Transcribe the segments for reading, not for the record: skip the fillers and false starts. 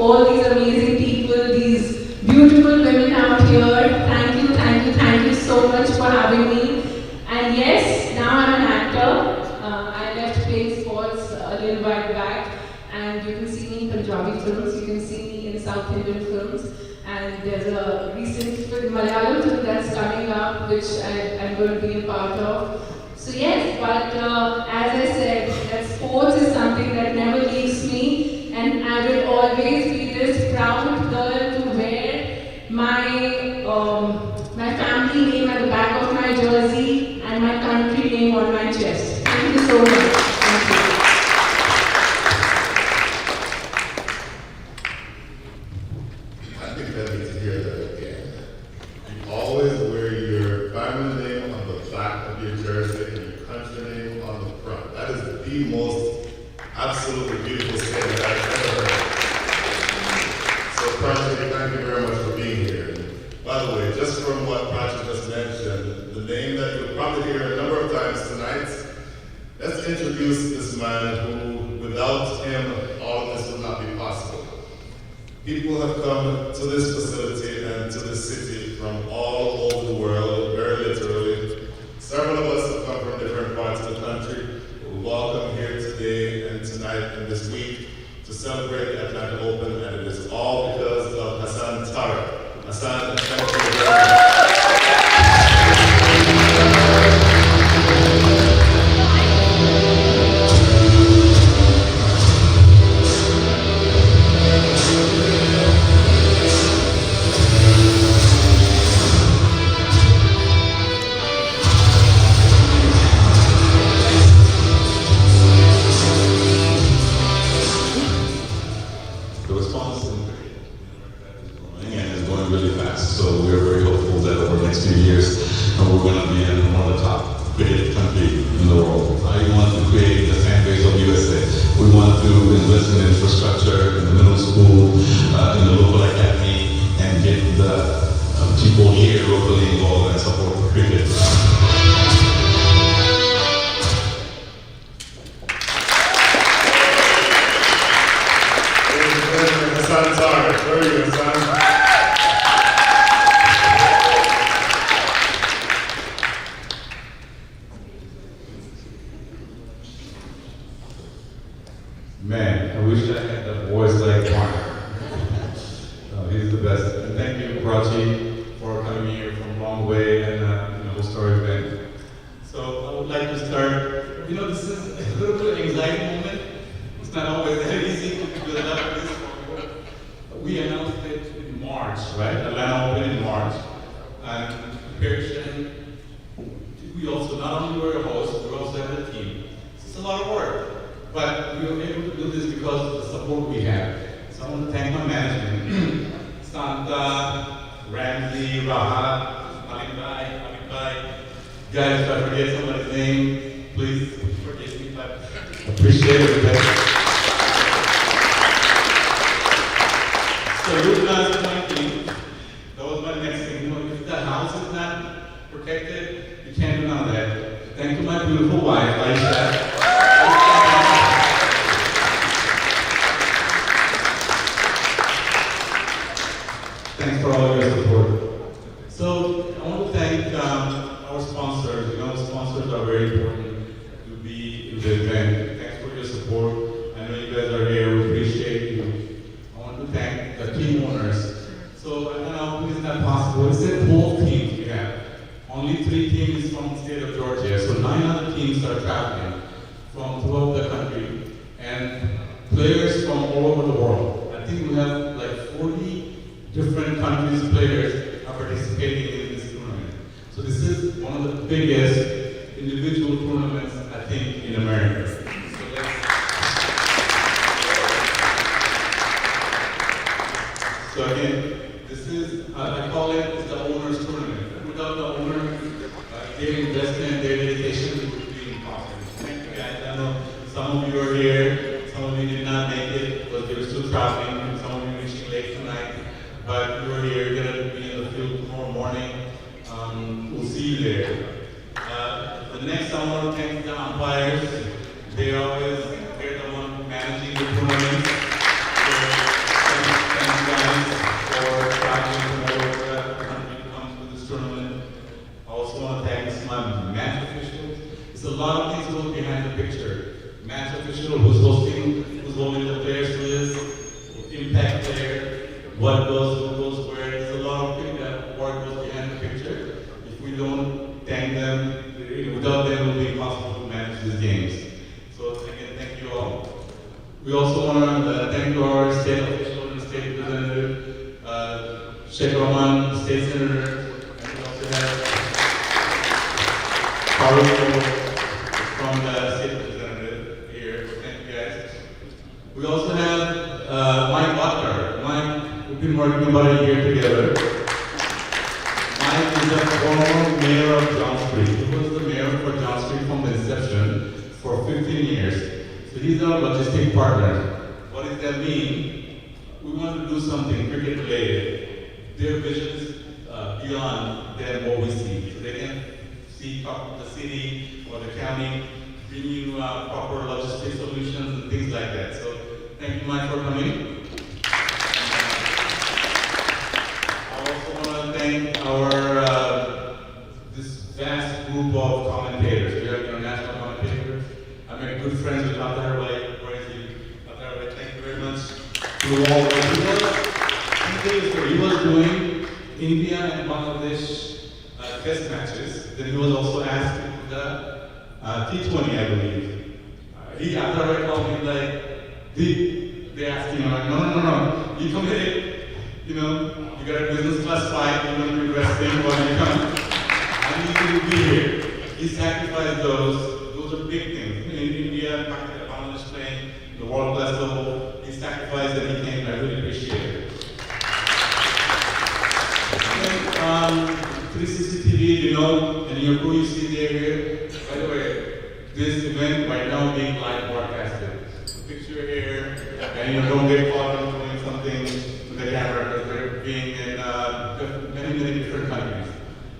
all these amazing people, these beautiful women out here. Thank you so much for having me. And yes, now I'm an actor. I left playing sports a little while back, and you can see me in Punjabi films, you can see me in South Indian films, and there's a recent Malayalam film that's coming up, which I'm going to be a part of. So yes, but as I said, that sports is something that never leaves me, and I will always be this proud girl to wear my family name at the back of my jersey and my country name on my chest. Thank you so much. Thank you. I think I need to hear that again. You always wear your family name on the back of your jersey and your country name on the front. That is the most absolutely beautiful statement I've ever heard. So Pranjali, thank you very much for being here. By the way, just from what Pranjali just mentioned, the name that you'll probably hear a number of times tonight, let's introduce this man who, without him, all of this would not be possible. People have come to this facility and to this city from all over the world, very literally. Several of us have come from different parts of the country. We're welcome here today and tonight and this week to celebrate the Atlanta Open, and it is all because of Hassan Tara. Hassan, thank you very much. The response is and it's going really fast. So we're very hopeful that over the next few years, we're going to be in one of the top creative countries in the world. I want to create the fan base of USA. We want to invest in infrastructure, in the middle school, in the local academy, and get the people here locally involved and support cricket. Hassan Tara, where are you, Hassan? Man, I wish I had that voice like Mark. He's the best. And thank you, Prachi, for coming here from a long way and the story event. So I would like to start. This is a little bit of an anxiety moment. It's not always that easy to build up this. We announced it in March, right? Atlanta Open in March. And preparation, we also not only were a host, we also had a team. It's a lot of work. But we were able to do this because of the support we have. So I want to thank my management, Santa, Ramsey, Rahat, Malik. Guys, if I forget somebody's name, please forgive me, but I appreciate everybody. So Route 20, that was my next thing. If the house is not protected, you can't do none of that. Thank you, my beautiful wife, Aisha. Thanks for all your support. So I want to thank our sponsors. Sponsors are very important to be in the event. Thanks for your support. I know you guys are here. We appreciate you. I want to thank the team owners. So I don't know if it's not possible. It's a whole team we have. Only 3 teams from the state of Georgia. So 9 other teams are traveling from throughout the country. And players from all over the world. I think we have like 40 different countries' players are participating in this tournament. So this is one of the biggest individual tournaments, I think, in America. So again, this is, I call it the owner's tournament. Without the owner, their investment, their dedication, it would be impossible. Thank you guys. I know some of you are here, some of you did not make it, but they were still traveling, some of you reaching late tonight. But you're here, you're going to be in the field tomorrow morning. We'll see you there. The next, I want to thank the umpires. They're the one managing the tournament. So, Sheikh Rahman, State Senator, and we also have Farooq from the State Representative here. Thank you guys. We also have Mike Butler. Mike, we've been working about a year together. Mike is the former mayor of John Street. He was the mayor for John Street from the inception for 15 years. So he's our logistic partner. What does that mean? We want to do something cricket related. Their vision is beyond than what we see. So they can see the city or the county bring you proper logistic solutions and things like that. So thank you, Mike, for coming. I also want to thank our this vast group of commentators. We have international commentators. I made good friends with Atar Rai. Where is he? Atar Rai, thank you very much. He was doing India and Bangladesh test matches. Then he was also asked to do the T20, I believe. Atar Rai called me like, they asked him, like, no, you committed, you got a business class flight, you're going to be resting while you come. I need you to be here. He sacrificed those are big things. In India, Bangladesh playing the world class level, he sacrificed and he came, I really appreciate it. And 360 TV, and your crew you see there here. By the way, this event right now being live broadcasted. The picture here, and don't get caught on doing something with the camera because they're being in many different countries.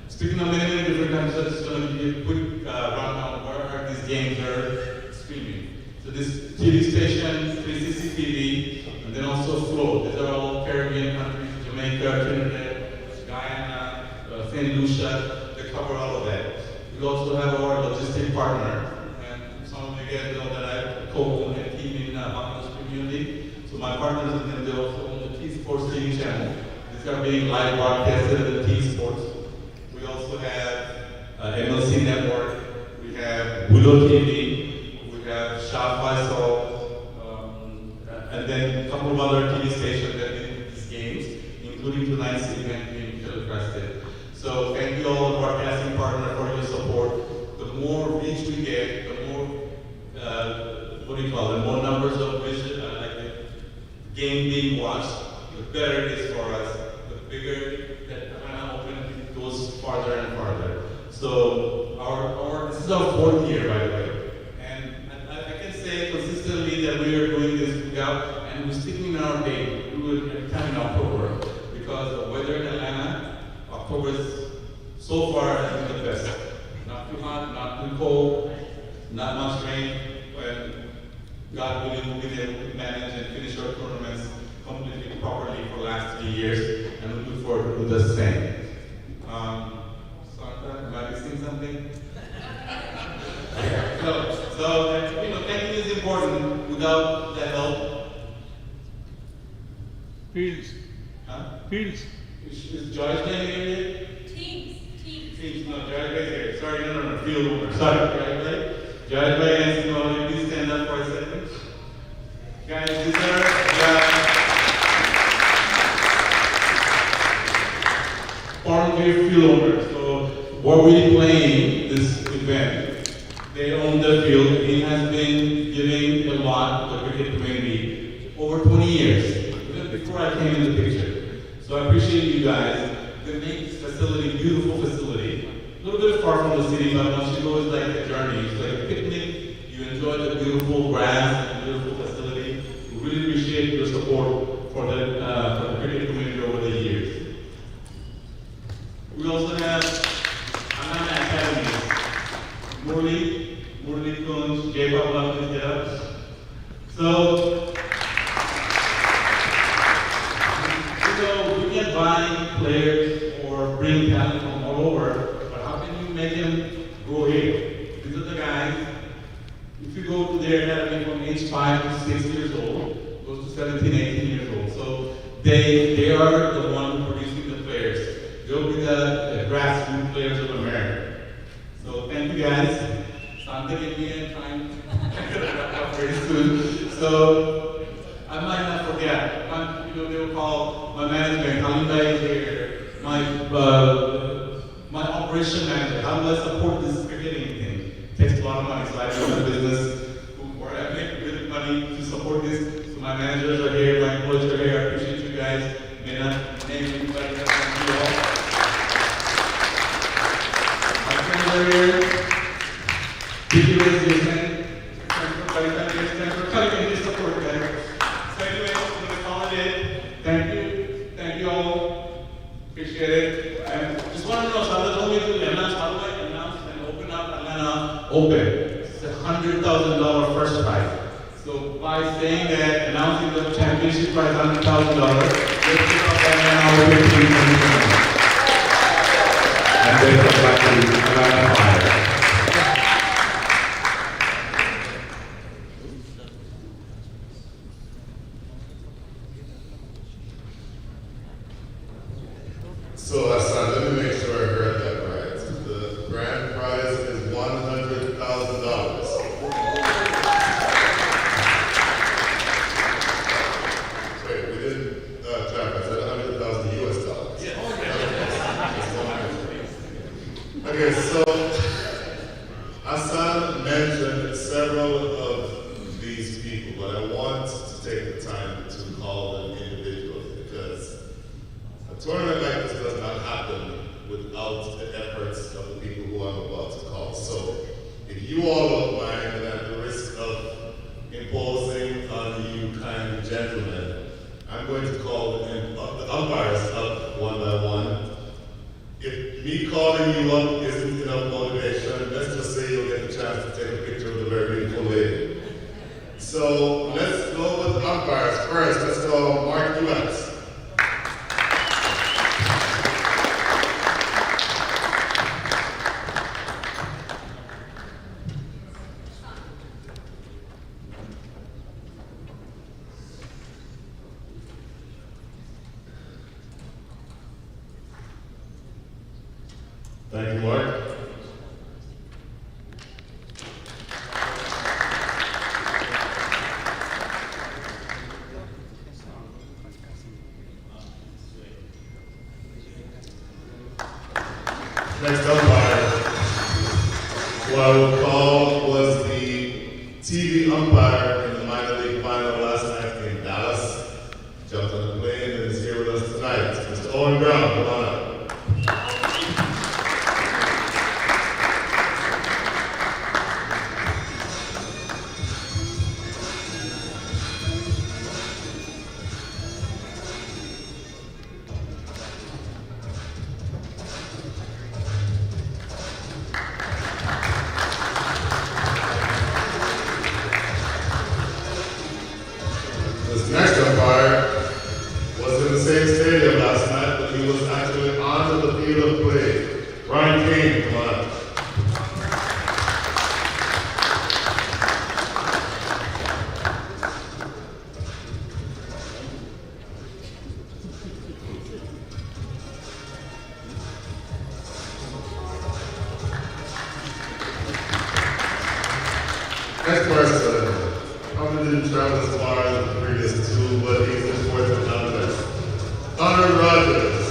Speaking of many different countries, I'm just going to give you a quick rundown of where these games are streaming. So this TV station, 360 TV, and then also Flow. These are all Caribbean countries, Jamaica, Trinidad, Guyana, St. Lucia. They cover all of that. We also have our logistic partner, and some of you guys know that I co-own a team in Bangladesh community. So my partners in them, they also own the T Sports TV channel. These are being live broadcasted in the T Sports. We also have MLC Network. We have Willow TV. We have Shah Faisal, and then a couple of other TV stations that do these games, including tonight's event being telecasted. So thank you all, broadcasting partner, for your support. The more reach we get, the more, the more numbers of vision, like the game being watched, the better it is for us. The bigger that Atlanta Open goes farther and farther. So this is our 4th year, by the way. And I can say consistently that we are doing this without, and we're sticking in our date. We do it every time in October, because the weather in Atlanta, October is so far has been the best. Not too hot, not too cold, not much rain, and God willing, we'll be able to manage and finish our tournaments completely properly for the last 3 years, and we look forward to do the same. Santa, am I missing something? Thanking is important. Without the help, Fields. huh? Fields. Is Joyce playing here? Teams. No, Joyce is here. Sorry, no, field over. Sorry, Joyce. Joyce and Simone, please stand up for a second. Guys, these are foreign field owners. So, what we're playing this event, they own the field. It has been giving a lot to the cricket community over 20 years, even before I came in the picture. So I appreciate you guys. They make this facility a beautiful facility. A little bit far from the city, but once you go, it's like a journey. It's like a picnic. You enjoy the beautiful grass and beautiful facility. We really appreciate your support for the cricket community over the years. We also have Anana Academies. Murli Kunj, Jay Babla, please get up. So, we can buy players or bring talent from all over, but how can you make them go here? These are the guys. If you go to their academy from age 5 to 6 years old, goes to 17, 18 years old. So they are the one producing the players. They'll be the grassroots players of America. So thank you guys. Santa gave me a time very soon. So I might not forget. They will call my management, Kalinda is here. my operation manager. How do I support this cricketing thing? Takes a lot of money, so I run a business where I make good money to support this. So my managers are here, my employees are here. I appreciate you guys. May not name anybody, but thank you all. My friends are here. Did you raise your hand? Thanks for coming in this support, guys. So anyway, I'm going to call it in. Thank you all. Appreciate it. And just want to know, Sada told me to announce, how do I announce and open up Atlanta Open? It's a $100,000 first prize. So by saying that, announcing the championship prize, $100,000, let's pick up Atlanta Open team. And then come back to Atlanta Fire. So, Hassan, let me make sure I heard that right. The grand prize is $100,000. Wait, we didn't clarify. I said 100,000 US dollars. Yeah. Okay, so Hassan mentioned several of these people, but I want to take the time to call them individuals because a tournament like this does not happen without the efforts of the people who I'm about to call. So if you all don't mind, and at the risk of imposing on you kind gentlemen, I'm going to call the umpires up one by one. If me calling you up isn't enough motivation, let's just say you'll get the chance to take a picture of the very beautiful lady. So let's go with the umpires first. Let's go Mark US. Thank you, Mark. Next umpire, who I will call was the TV umpire in the minor league final last night in Dallas. Jumped on the plane and is here with us tonight. Mr. Owen Brown, come on up. This next umpire was in the same stadium last night, but he was actually onto the field of play. Ryan Kane, come on up. Next person, probably didn't travel as far as the previous two, but he's important nonetheless. Hunter Rogers.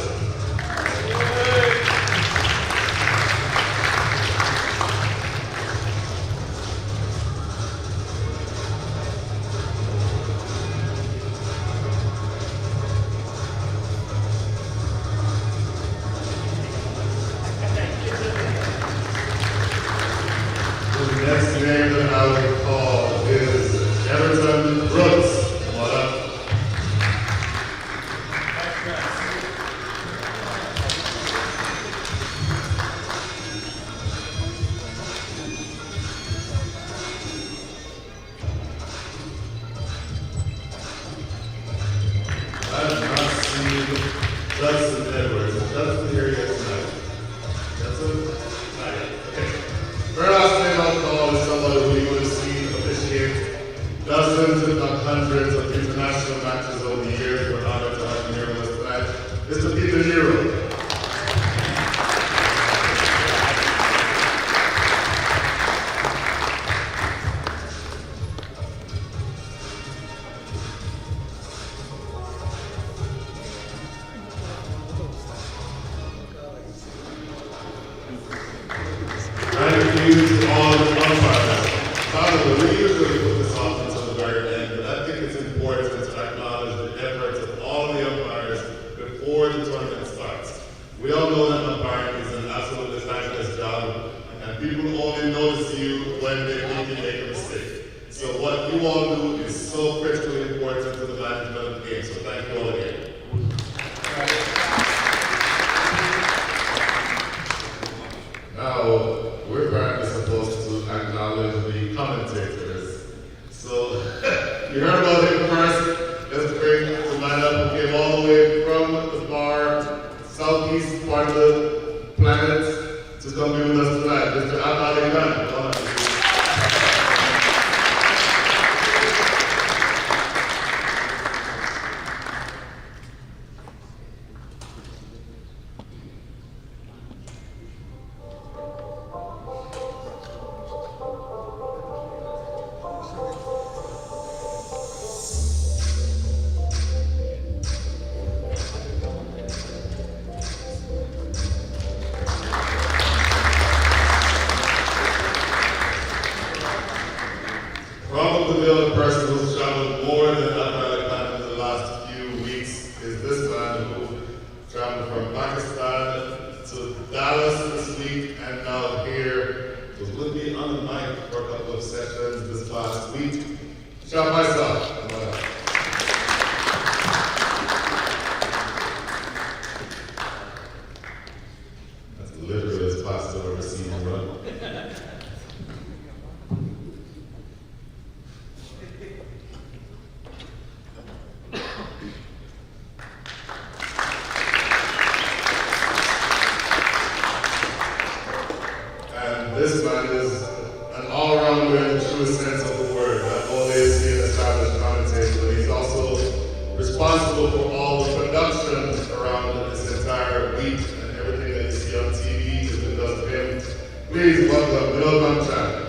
The next name that I would call is Everton Brooks. Come on up. I have not seen Judson Edwards. Is Judson here yet tonight? Judson? Not yet. Okay. Very last name I'll call is somebody who you would have seen officiate dozens, if not hundreds, of international matches over the years. We're honored to have him here with us tonight. Mr. Peter Nero. We all know that umpiring is an absolutely thankless job, and people only notice you when they think you make a mistake. So what you all do is so critically important to the management of the game. So thank you all again. Now, we're apparently supposed to acknowledge the commentators. So, you heard about him first. Let's bring the man up who came all the way from the far southeast part of the planet to come be with us tonight. Mr. Abadi Khan. Come on. Probably the other person who's traveled more than Afghanistan in the last few weeks is this man who traveled from Pakistan to Dallas this week and now here was with me on the mic for a couple of sessions this past week. Shout myself. That's literally as fast as I've ever seen him run. This man is an all-rounder in the truest sense of the word. Not only is he an established commentator, but he's also responsible for all the production around this entire week and everything that you see on TV is because of him. Please welcome Bill Gunchan.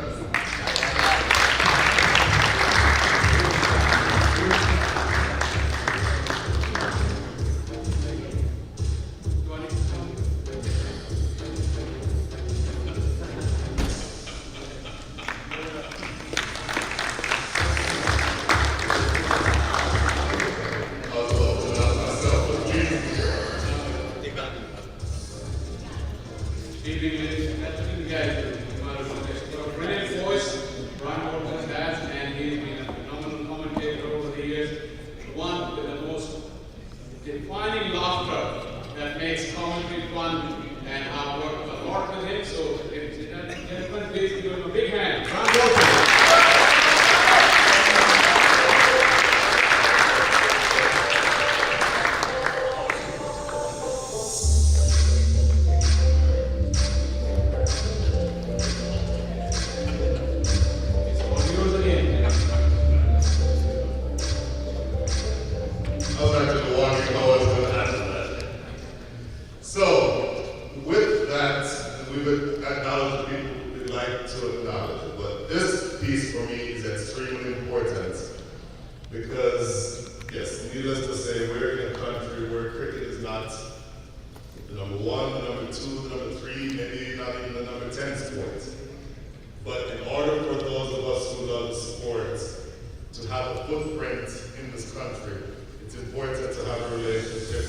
Defining laughter that makes commentary fun, and I've worked a lot with him, so gentlemen, please give him a big hand. Round of applause. So, with that, we would acknowledge the people we'd like to acknowledge. But this piece for me is extremely important because, yes, needless to say, we're in a country where cricket is not the number one, the number two, the number three, maybe not even the number 10 sport. But in order for those of us who love the sport to have a footprint in this country, it's important to have a relationship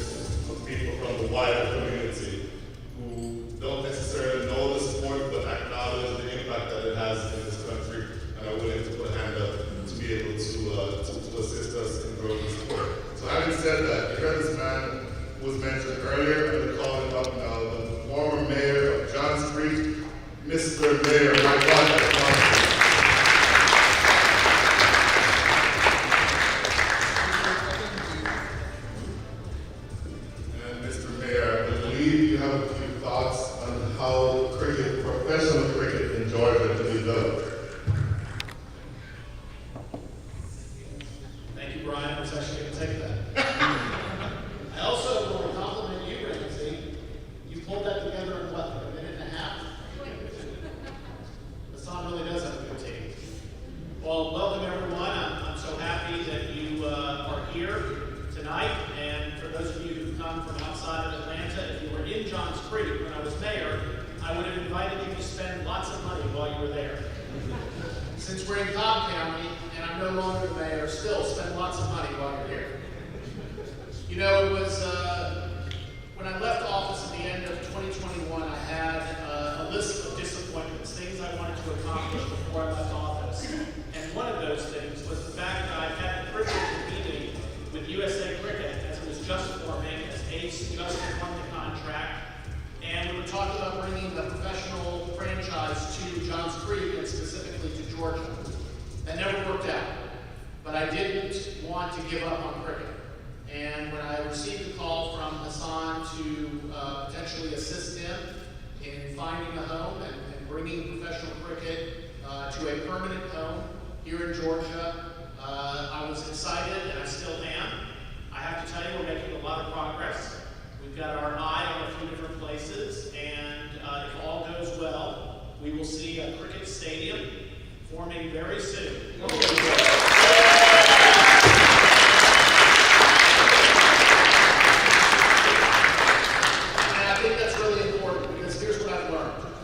with people from the wider community who don't necessarily know the sport but acknowledge the impact that it has in this country and are willing to put a hand up to be able to assist us in growing the sport. So having said that, you heard this man who was mentioned earlier, I'm going to call him up now, the former mayor of John Street, Mr. Mayor Mike Walker. You have a few thoughts on how cricket, professional cricket in Georgia can be developed. Thank you, Brian. I was actually going to take that. I also want to compliment you, Ramsey. You pulled that together in what, a minute and a half? Hassan really does have a good team. Well, welcome everyone. I'm so happy that you are here tonight. And for those of you who've come from outside of Atlanta, if you were in Johns Creek when I was mayor, I would have invited you to spend lots of money while you were there. Since we're in Cobb County, and I'm no longer the mayor, still spend lots of money while you're here. You know, it was when I left office at the end to give up on cricket. And when I received a call from Hassan to potentially assist him in finding a home and bringing professional cricket to a permanent home here in Georgia, I was excited, and I still am. I have to tell you, we're making a lot of progress. We've got our eye on a few different places, and if all goes well, we will see a cricket stadium forming very soon.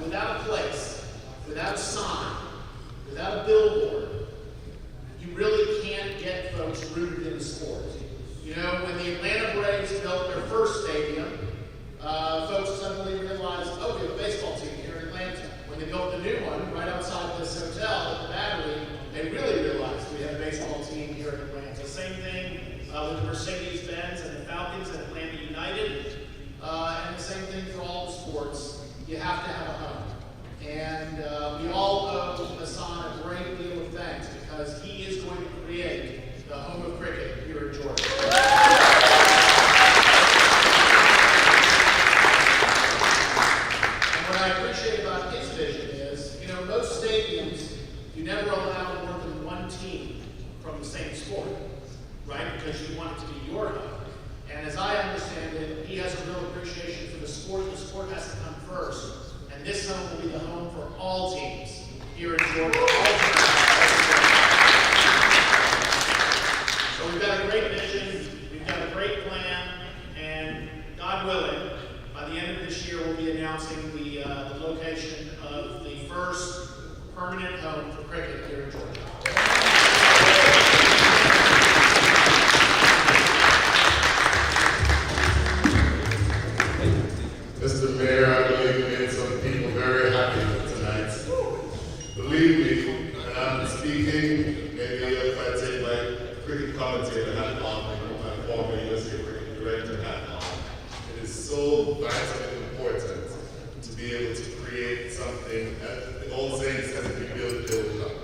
Without a place, without a sign, without a billboard, you really can't get folks rooted in the sport. You know, when the Atlanta Braves built their first stadium, folks suddenly realized, oh, we have a baseball team here in Atlanta. When they built the new one right outside this hotel at the Battery, they really realized we have a baseball team here in Atlanta. Same thing with the Mercedes-Benz and the Falcons and Atlanta United, and the same thing for all the sports. You have to have a home. And we all owe Hassan a great deal of thanks because he is going to create the home of cricket here in Georgia. And what I appreciate about his vision is, you know, most stadiums, you never allow more than one team from the same sport, right? Because you want it to be your home. And as I understand it, he has a real appreciation for the sport. The sport has to come first. And this home will be the home for all teams here in Georgia. So we've got a great vision, we've got a great plan, and God willing, by the end of this year, we'll be announcing the location of the first permanent home for cricket here in Georgia. Mr. Mayor, I believe you made some people very happy tonight. Believe me, when I'm speaking, maybe if I take my cricket commentator hat on, my former USA cricket director hat on, it is so vitally important to be able to create something, the old saying says, if you build up.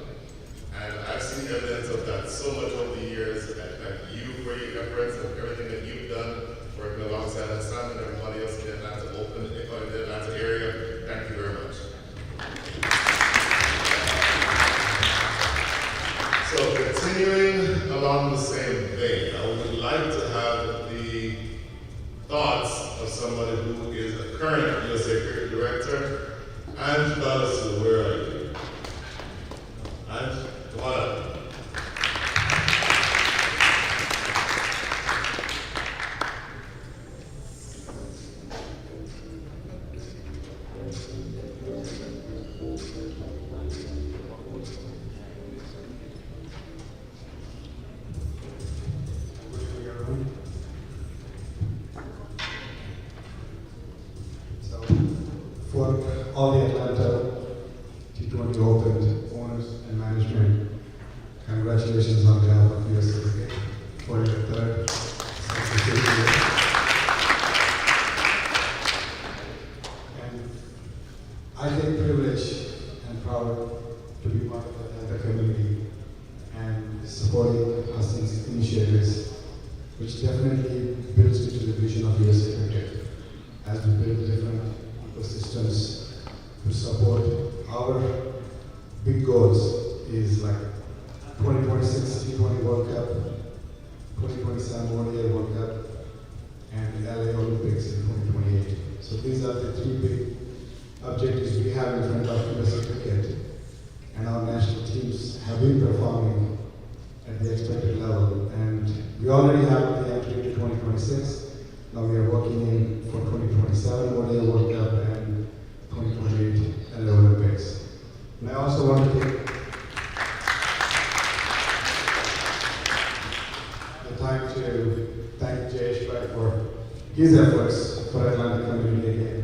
And I've seen evidence of that so much over the years, and thank you for your efforts and everything that you've done, working alongside Hassan and everybody else in the Atlanta area. Thank you very much. So continuing along the same vein, I would like to have the thoughts of somebody who is a current USA Cricket Director. Ange Balasu, where are you? Ange, come on up. For all the Atlanta T20 Open owners and management, congratulations on behalf of USA Cricket for your third successive year. And I take privilege and proud to be part of the Atlanta community and supporting Hassan's initiatives, which definitely builds into the vision of USA Cricket as we build different ecosystems to support our big goals is like 2026 T20 World Cup, 2027 ODI World Cup, and LA Olympics in 2028. So these are the three big objectives we have in front of USA Cricket, and our national teams have been performing at the expected level, and we already have the entry to 2026. Now we are working in for 2027 ODI World Cup and 2028 LA Olympics. And I also want to take the time to thank Jayesh Bhai for his efforts for Atlanta community again,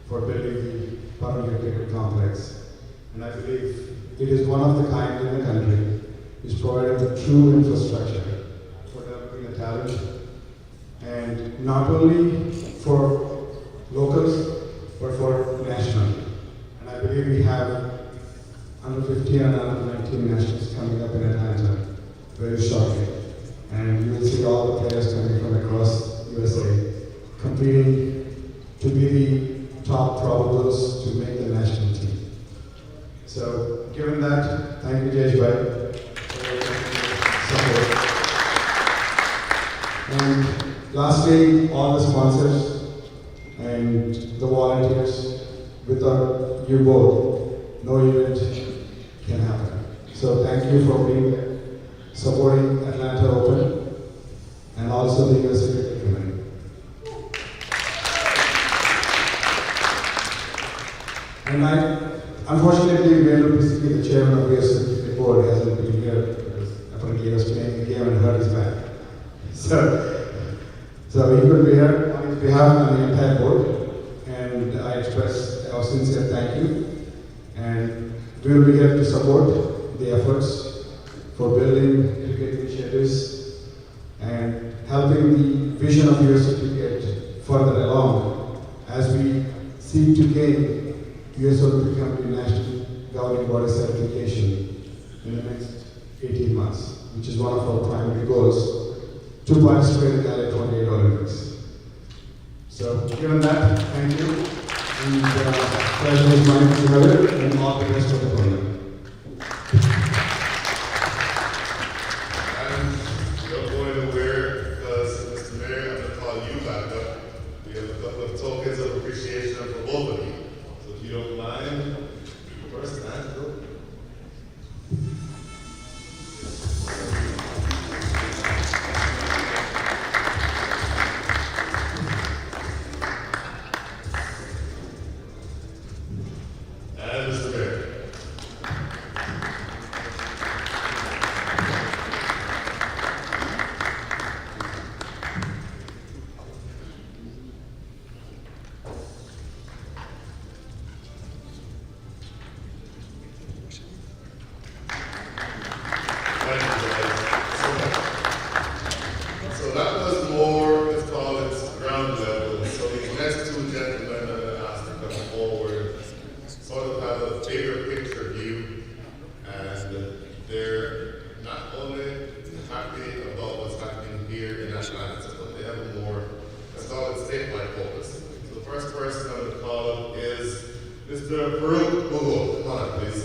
for building the Paralympic Cricket Complex. And I believe it is one of the kind in the country. It's providing the true infrastructure for developing the talent, and not only for locals, but for national. And I believe we have under 15 and under 19 nationals coming up in Atlanta very shortly. And to be the top probables to make the national team. So, given that, thank you, Jesh Bhai, for your support. And lastly, all the sponsors and the volunteers. Without you both, no event can happen. So thank you for being there, supporting Atlanta Open, and also the US Cricket community. And unfortunately, we are basically the chairman of the US Cricket Board hasn't been here because apparently he was playing the game and hurt his back. So he will be here on his behalf and the entire board, and I express our sincere thank you. And we will be here to support the efforts for building cricket initiatives and helping the vision of US cricket further along as we seek to gain US Olympic Committee National Governing Body certification in the next 18 months, which is one of our primary goals, to participate in the 28 Olympics. So, given that, thank you, and pleasure is mine together, and all the best for the program. And you're going to wear, because Mr. Mayor, I'm going to call you back up. We have a couple of tokens of appreciation for both of you. So if you don't mind, first, Andrew. And Mr. Mayor. Thank you, guys. So that was more, let's call it ground level. So these next two gentlemen I'm going to ask to come forward sort of have a bigger picture view, and they're not only happy about what's happening here in Atlanta, but they have a more, let's call it statewide focus. So the first person I'm going to call up is Mr. Farouk Mughal. Come on up, please.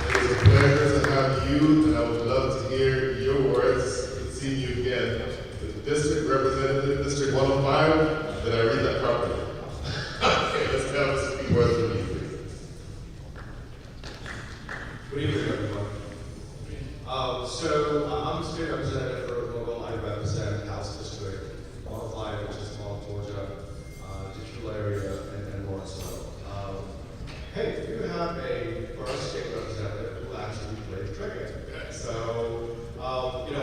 It is a pleasure to have you, and I would love to hear your words. Good seeing you again. The district representative, District 105. Did I read that properly? Okay, let's have a few words from you, please. Good evening, everyone. I'm the state representative for Louisville. I represent House District 105, which is North Georgia, digital area, and Lawrenceville. Hey, you have a first state representative who actually plays cricket. So, when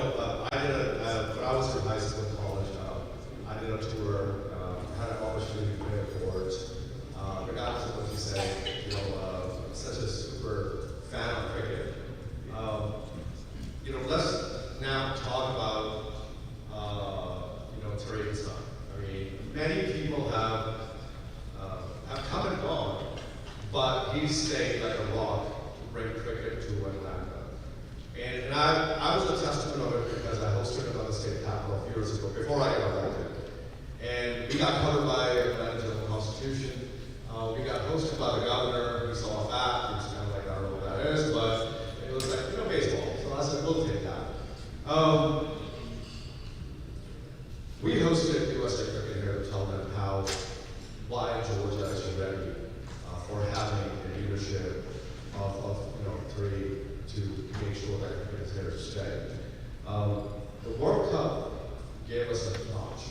I was in high school and college, I did a tour, had an opportunity to play awards. Regardless of what you say, I'm such a super fan of cricket. Let's now talk about, Tariq Hassan. I mean, many people have come and gone, but he stayed like a rock to bring cricket to Atlanta. And I was a testament of it because I hosted another state capital a few years ago, before I got elected. And we got covered by Atlanta General Constitution. We got hosted by the governor. We saw that. He was kind of like, I don't know what that is, but it was like, baseball. So I said, we'll take that. We hosted USA Cricket here to tell them why Georgia is ready for having the leadership of three to make sure that cricket is here to stay. The World Cup gave us a notch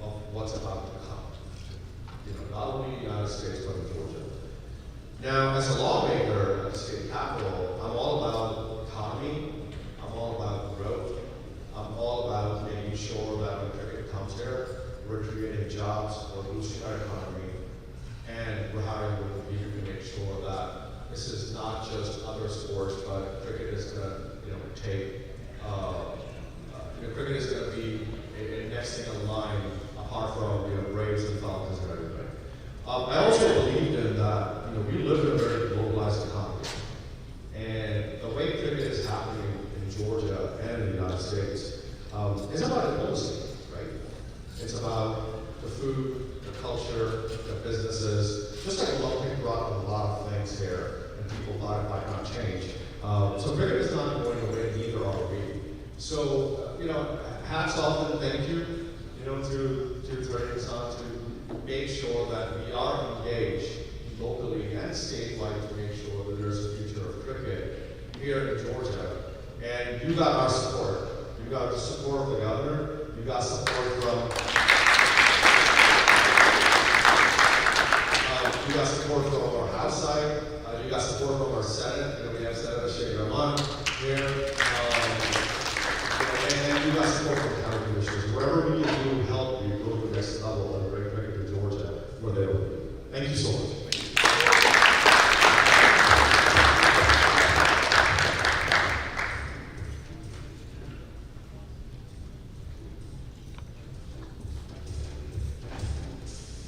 of what's about to come. Not only in the United States, but in Georgia. Now, as a lawmaker at the state capitol, I'm all about economy, I'm all about growth, I'm all about making sure that when cricket comes here, we're creating jobs, we're boosting our economy, and we're hiring with the people to make sure that this is not just other sports, but cricket is going to take, cricket is going to be a next thing in line, apart from Braves and Falcons and everything. I also believe in that we live in a very globalized economy, and the way cricket is happening in Georgia and in the United States is about about diplomacy, right? It's about the food, the culture, the businesses. Just like Olympic brought a lot of things here, and people thought it might not change. So cricket is not going away, neither are we. So, hats off and thank you, to Terry and Son to make sure that we are engaged locally and statewide to make sure that there's a future of cricket here in Georgia. And you got our support. You got the support of the governor. You got support from our House side. You got support from our Senate. We have Senator Sheikh Rahman here. And you got support from county commissioners. Wherever we can do help you go to the next level and bring cricket to Georgia, we're there with you. Thank you so much.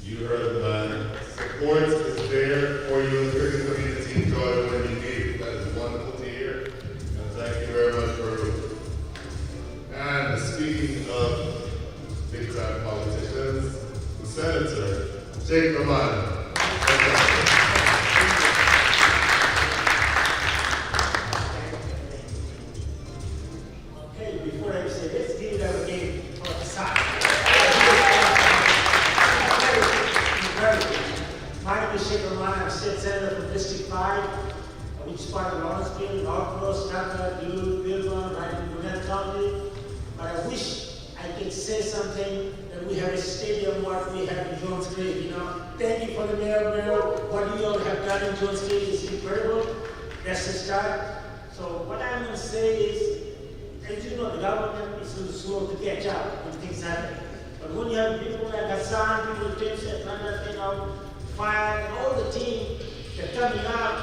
You heard the man. Support is there for you in the cricket community in Georgia when you need it. That is wonderful to hear. And thank you very much for it. And speaking of big time politicians, the Senator, Sheikh Rahman. Okay, before I say this, give it up again for the side. My name is Sheikh Rahman. I'm State Senator from District 5, which is part of Lawrenceville, Northwest, Tucker, Duluth, Wilburn, right in Gwinnett County. But I wish I could say something that we have a stadium what we have in Jones Creek, Thank you for the mayor. What you all have done in Jones Creek is incredible. That's the start. So what I'm going to say is, as you know, the government is a little slow to catch up when things happen. But when you have people like Hassan, people James Atlanta, Fire, and all the team that are coming out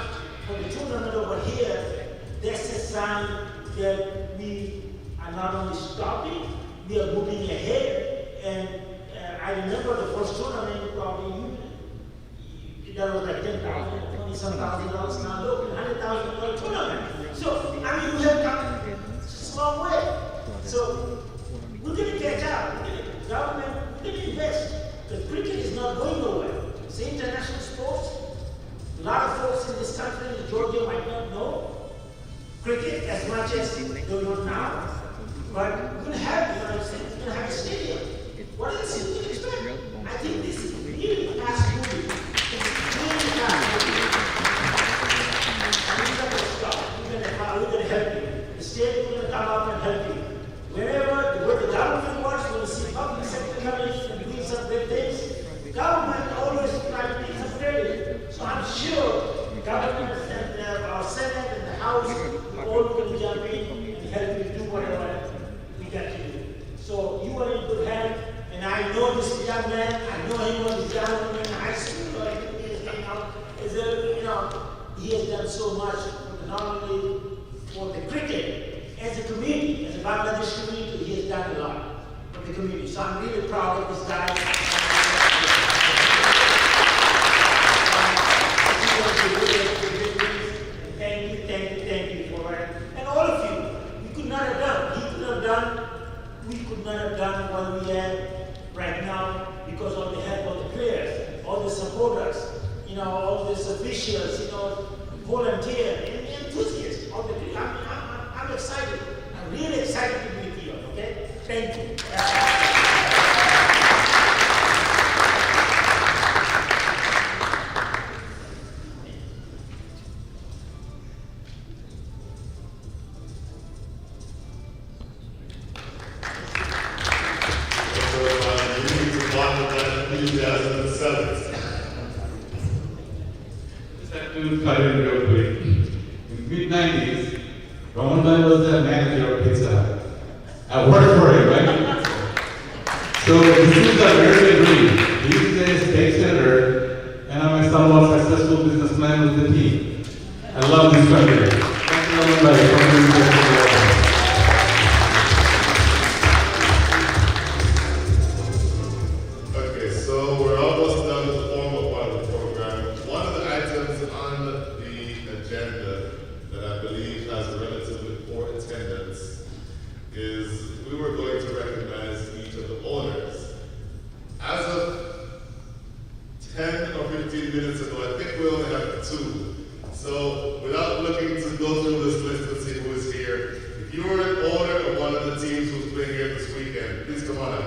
for the tournament over here, that's a sign that we are not only stopping, we are moving ahead. And I remember the first tournament, probably, that was like $10,000, $20-some thousand. Now look, $100,000 tournament. So, we have come a long way. So, we're going to catch up. Government, we're going to invest. The cricket is not going nowhere. It's international sports. A lot of folks in this country, in Georgia, might not know cricket as much as they know now. But we're going to have, we're going to have a stadium. What else you can expect? I think this is really fast moving. It's really fast moving. And we're not going to stop. We're going to help you. The state is going to come up and help you. Where the government wants, when you see public sector coming in and doing some great things, government always tries to make some credit. So I'm sure the government and our Senate and the House are all going to jump in and help you do whatever we got to do. So you are in good hands, and I know this young man. I know him when he's young in high school. He has done so much, not only for the cricket, as a community, as a Bangladesh community, he has done a lot for the community. So I'm really proud of this guy. Thank you for it. And all of you, we could not have done what we have right now because of the help of the players, all the supporters, all these officials, volunteers, and enthusiasts. I'm excited. I'm really excited to be with you, okay? Thank you. Cut in real quick. In the mid-90s, Raman was the manager of Pizza Hut. I worked for him, right? So this is a very dream. He is a state senator, and I'm a somewhat successful businessman with the team. I love this country. Thank you, everybody, for being here. Okay, so we're almost done with the formal part of the program. One of the items on the agenda that I believe has a relatively poor attendance is we were going to recognize come on up.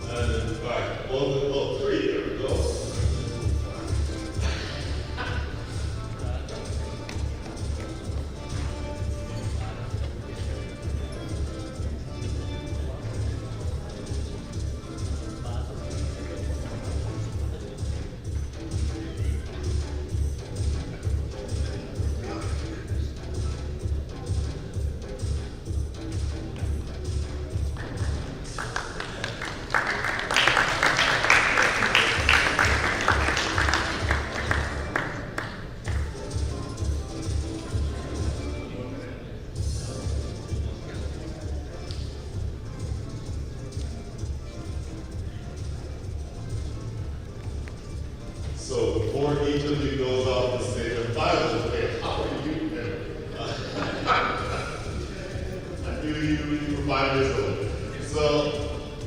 And in fact, well, three, there we go. So before each of you goes off the stage, and by the way, how are you doing? I knew you were 5 years old. So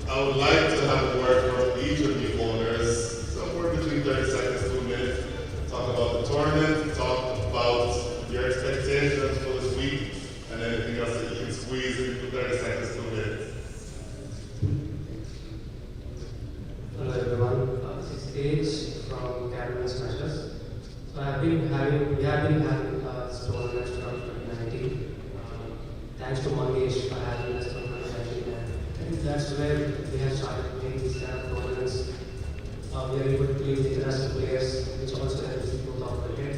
I would like to have a word from each of you owners, somewhere between 30 seconds to a minute. Talk about the tournament, talk about your expectations for this week, and anything else that you can squeeze into 30 seconds to a minute. Hello everyone, this is Age from Academy Smashers. So we have been having this tournament from 2019. Thanks to Mangesh for having us from 2019. And I think that's where we have started playing these kind of tournaments. We are able to play with international players, which also helps the growth of cricket.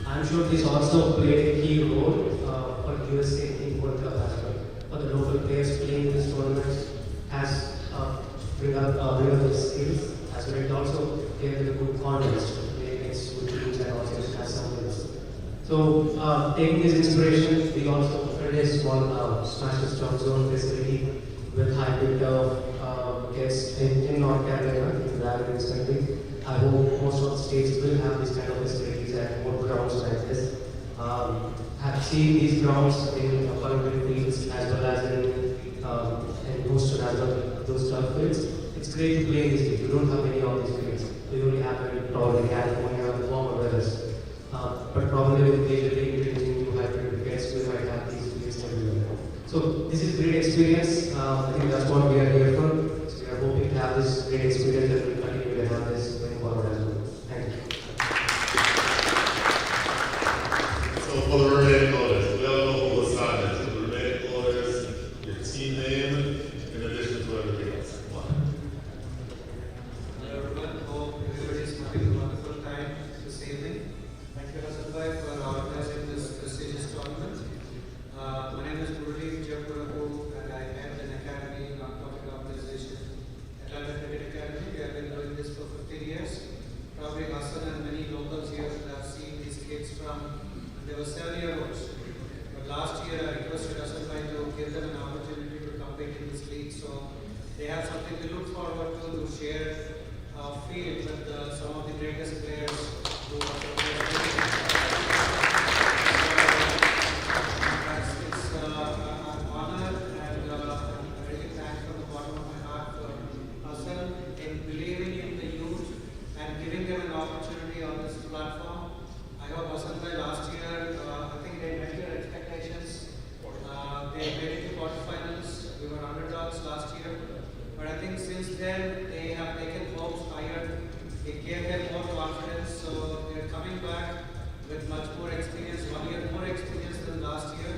I'm sure this also played a key role for USA in World Cup as well. For the local players playing these tournaments has bring up their skills as well. It also gave them a good confidence to play against good teams and also as some wins. So taking this inspiration, we also offered a small Smashers Drop Zone facility with hybrid kids in North Carolina, in Raven's country. I hope most of the states will have these kind of facilities and more grounds like this. Have seen these grounds in Olympic fields as well as in Houston as well, those turf fields. It's great to play in these fields. We don't have many of these fields. We only have it probably California or warmer weathers. But probably with major league introducing new hybrid wickets, we might have these fields everywhere. So this is great experience. I think that's what we are here for. So we are hoping to have this great experience and we'll continue to have this going forward as well. Thank you. So for the remaining owners, we all know who was signed. So the remaining owners, your team name, in addition to everything else. Hello everyone, hope everybody is having a wonderful time this evening. Thank you Hassan Bhai for organizing this prestigious tournament. My name is Murali Japurapu and I head an academy, non-profit organization, Atlanta Cricket Academy. We have been doing this for 15 years. Probably Hassan and many locals here have seen these kids from when they were 7-year-olds. But last year I requested Hassan Bhai to give them an opportunity to compete in this league. So they have something to look forward to share field with some of the greatest players who are it's an honor and I really thank from the bottom of my heart for Hassan in believing in the youth and giving them an opportunity on this platform. I hope Hassan Bhai last year, I think they met your expectations. They made it to quarterfinals. We were underdogs last year. But I think since then, they have taken hopes higher. It gave them more confidence. So they're coming back with much more experience, 1 year more experience than last year.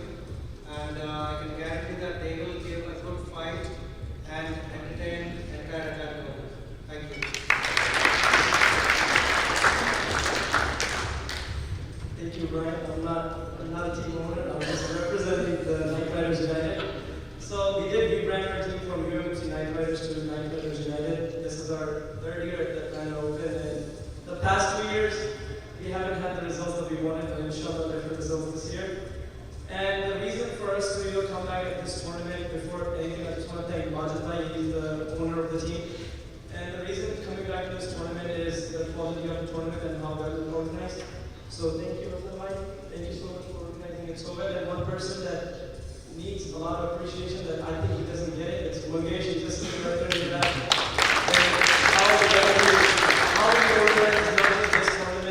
And I can guarantee that they will give a good fight and entertain entire Atlanta. Thank you. Thank you, Brian. I'm not a team owner. I'm just representing the Knight Riders United. So we did rebrand our team from UMC Knight Riders to Knight Riders United. This is our 3rd year at the Atlanta Open, and the past 2 years we haven't had the results that we wanted, but inshallah different results this year. And the reason for us to come back at this tournament, before anything, I just want to thank Majid Bhai. He's the owner of the team. And the reason coming back to this tournament is the quality of the tournament and how well it's organized. So thank you, Mike. Thank you so much for organizing it so well. And one person that needs a lot of appreciation that I think he doesn't get it, it's Mangesh. He's just sitting right there in the back. And how we organize this tournament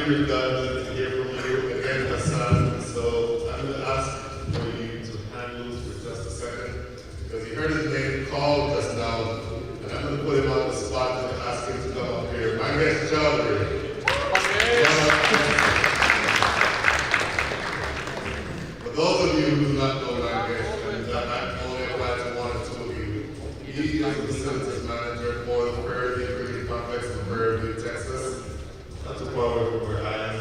you're done to hear from you again, Hassan. So I'm going to ask for you to hang loose for just a second because he heard his name called just now, and I'm going to put him on the spot and ask him to come up here. My guest, Chowdhury. For those of you who do not know my guest, and that only applies to one or two of you, he is the facilities manager for the Prairie View Cricket Complex in Prairie View, Texas. Not too far away from where I am.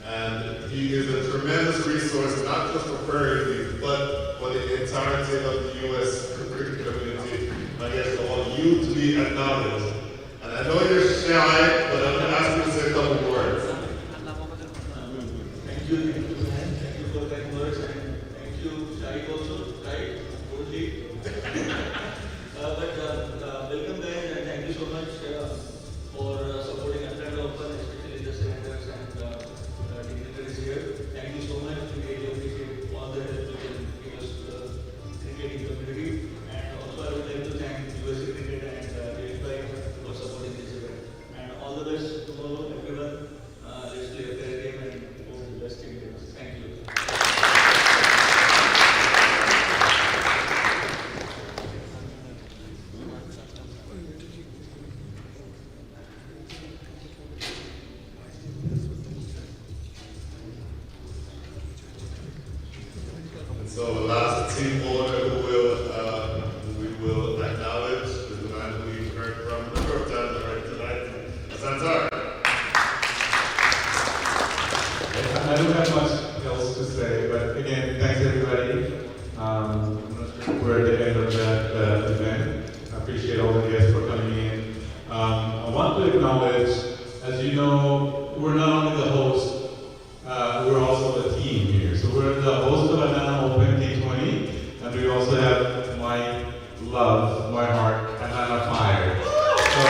And he is a tremendous resource, not just for Prairie View, but for the entirety of the U.S. cricket community. I guess I want you to be acknowledged. And I know you're shy, but I'm going to ask you to say a couple of words. Thank you for kind words, and thank you, Shahid also, right? Totally. Welcome guys, and thank you so much for supporting Atlanta Open, especially the senators and dignitaries here. Thank you so much. We really appreciate all the help you can give us to the cricketing community. And also I would like to thank USA Cricket and T20 for supporting this event. And all the best tomorrow, everyone. Let's play a fair game and hope the best team wins. Thank you. And so the last team owner who we will acknowledge is the man who you've heard from a number of times already tonight, Santar. I don't have much else to say, but again, thanks everybody. We're at the end of that event. I appreciate all the guests for coming in. I want to acknowledge, as you know, we're not only the host, we're also the team here. So we're the host of Atlanta Open T20, and we also have my love, my heart, Atlanta Fire. So,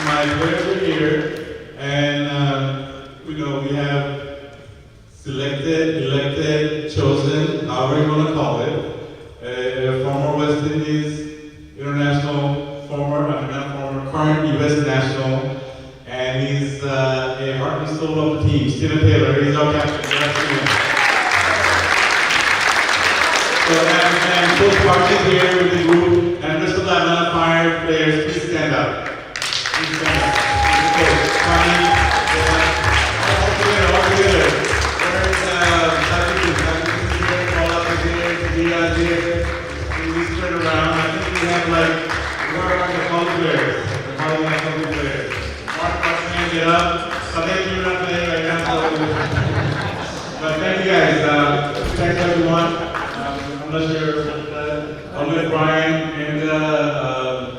my players are here, and we have selected, elected, chosen, however you want to call it, a former West Indies international, current U.S. national, and he's a heart and soul of the team. Stephen Taylor, he's our captain. So, and Coach Park is here with the group, and the rest of the Atlanta Fire players, please stand up. Please stand up. Coach, Connie, all together. Where's here, Paula is here, Dia is here. Please turn around. I think we have where are the college players? The college players. Mark Martin, get up. Thank you, not playing right now. But thank you guys. Thanks everyone. I'm not sure. I'll let Brian and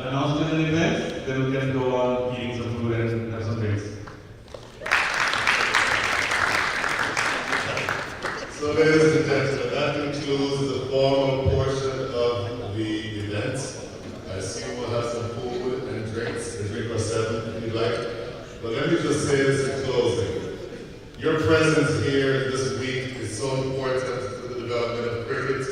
announcement and events. Then we can go on eating some food and have some drinks. So ladies and gentlemen, that concludes the formal portion of the event. I assume we'll have some food and drinks, a drink or seven if you'd like. But let me just say this in closing. Your presence here this week is so important to the development of cricket,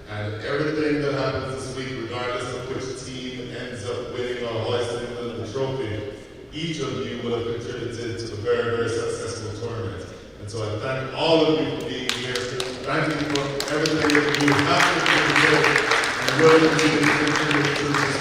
and everything that happens this week, regardless of which team ends up winning or hoisting the trophy, each of you will have contributed to a very, very successful tournament. And so I thank all of you for being here. Thank you for everything that you have to do and will continue to contribute to this